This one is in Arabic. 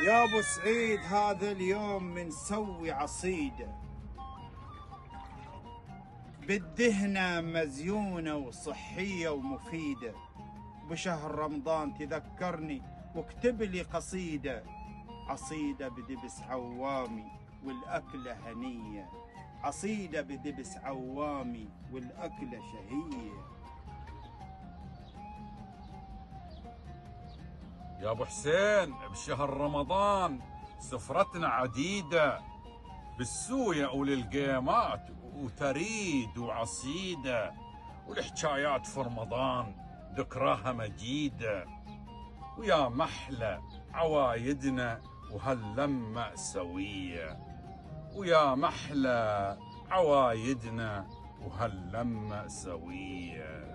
يا ابو سعيد هذا اليوم منسوي عصيده بالدهنة مزيونة وصحية ومفيدة. بشهر رمضان تذكرني واكتب لي قصيدة، عصيدة بدبس عوامي والأكلة هنية، عصيدة بدبس عوامي والأكلة شهية. يا ابو حسين بشهر رمضان سفرتنا عديدة، بالسوية وللقيمات وتريد وعصيدة، والحكايات في رمضان ذكراها مجيدة. ويا محلى عوايدنا وهاللمة سوية، ويا محلى عوايدنا وهاللمة سوية.